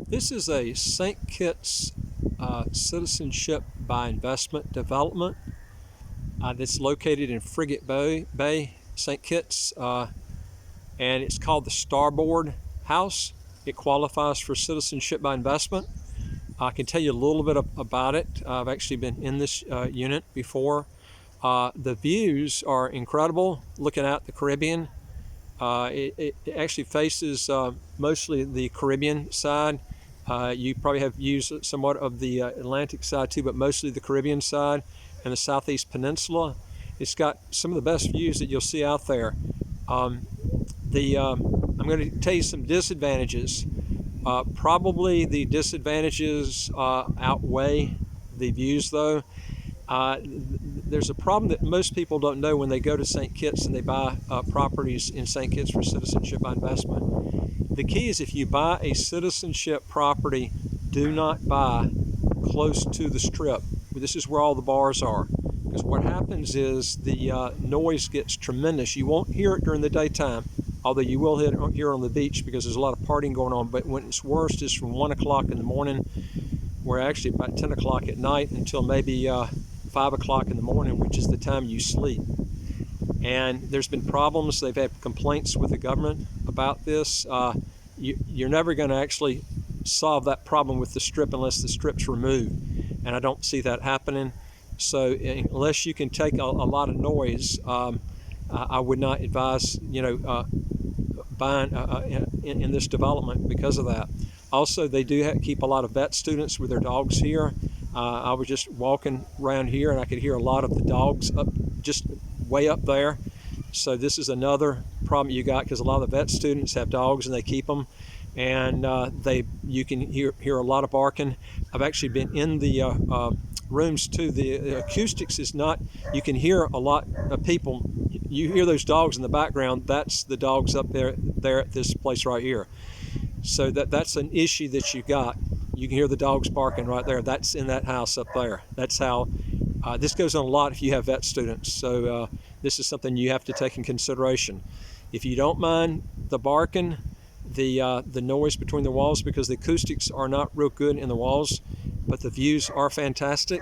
This is a St. Kitts citizenship by investment development that's located in Frigate Bay, St. Kitts, and it's called the Starboard House. It qualifies for citizenship by investment. I can tell you a little bit about it. I've actually been in this unit before. The views are incredible looking out the Caribbean. It actually faces mostly the Caribbean side. You probably have views somewhat of the Atlantic side too, but mostly the Caribbean side and the Southeast Peninsula. It's got some of the best views that you'll see out there. I'm going to tell you some disadvantages. Probably the disadvantages outweigh the views though. There's a problem that most people don't know when they go to St. Kitts and they buy properties in St. Kitts for citizenship by investment. The key is if you buy a citizenship property, do not buy close to the strip. This is where all the bars are. Because what happens is the noise gets tremendous. You won't hear it during the daytime, although you will hear it on the beach because there's a lot of partying going on. But when it's worst is from 1 o'clock in the morning, we're actually about 10 o'clock at night until maybe 5 o'clock in the morning, which is the time you sleep. And there's been problems. They've had complaints with the government about this. You're never going to actually solve that problem with the strip unless the strip's removed. And I don't see that happening. So unless you can take a lot of noise, I would not advise, buying in this development because of that. Also, they do keep a lot of vet students with their dogs here. I was just walking around here and I could hear a lot of the dogs up, just way up there. So this is another problem you got because a lot of the vet students have dogs and they keep them, and you can hear a lot of barking. I've actually been in the rooms too. The acoustics is not. You can hear a lot of people. You hear those dogs in the background. That's the dogs up there at this place right here. So that's an issue that you got. You can hear the dogs barking right there. That's in that house up there. That's how this goes on a lot if you have vet students. So this is something you have to take in consideration. If you don't mind the barking, the noise between the walls, because the acoustics are not real good in the walls, but the views are fantastic.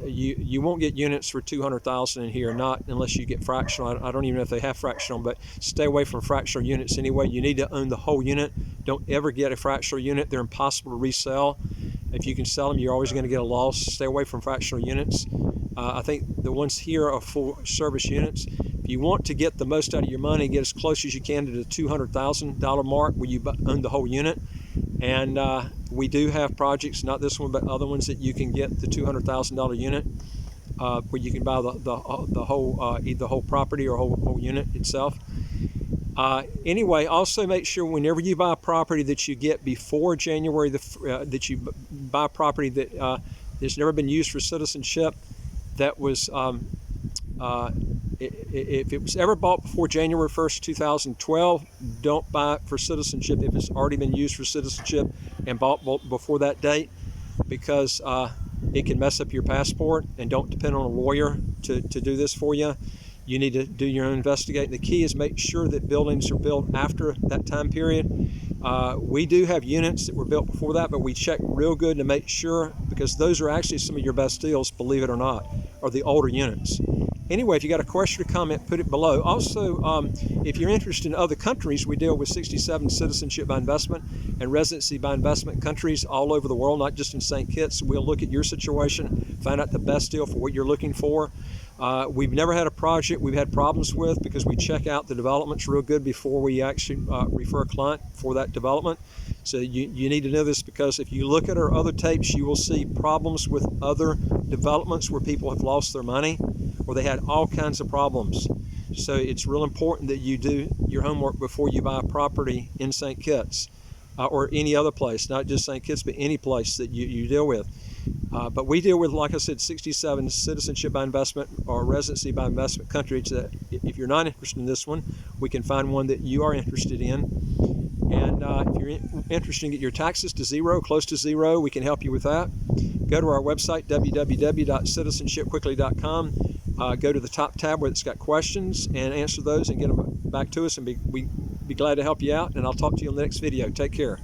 You won't get units for $200,000 in here, not unless you get fractional. I don't even know if they have fractional, but stay away from fractional units anyway. You need to own the whole unit. Don't ever get a fractional unit. They're impossible to resell. If you can sell them, you're always going to get a loss. Stay away from fractional units. I think the ones here are full service units. If you want to get the most out of your money, get as close as you can to the $200,000 mark where you own the whole unit. And we do have projects, not this one, but other ones that you can get the $200,000 unit, where you can buy the whole either the whole property or whole unit itself. Anyway, also make sure whenever you buy a property that you get before January that you buy a property that has never been used for citizenship. That was if it was ever bought before January 1st, 2012, don't buy it for citizenship if it's already been used for citizenship and bought before that date, because it can mess up your passport. And don't depend on a lawyer to do this for you. You need to do your own investigating. The key is make sure that buildings are built after that time period. We do have units that were built before that, but we check real good to make sure, because those are actually some of your best deals, believe it or not, are the older units. Anyway, if you got a question or comment, put it below. Also, if you're interested in other countries, we deal with 67 citizenship by investment and residency by investment countries all over the world, not just in St. Kitts. We'll look at your situation, find out the best deal for what you're looking for. We've never had a project we've had problems with because we check out the developments real good before we actually refer a client for that development. So you need to know this, because if you look at our other tapes, you will see problems with other developments where people have lost their money or they had all kinds of problems. So it's real important that you do your homework before you buy a property in St. Kitts or any other place, not just St. Kitts, but any place that you deal with. But we deal with, like I said, 67 citizenship by investment or residency by investment countries. If you're not interested in this one, we can find one that you are interested in. And if you're interested in getting your taxes to zero, close to zero, we can help you with that. Go to our website, www.citizenshipquickly.com. Go to the top tab where it's got questions and answer those and get them back to us. And we be glad to help you out, and I'll talk to you on the next video. Take care.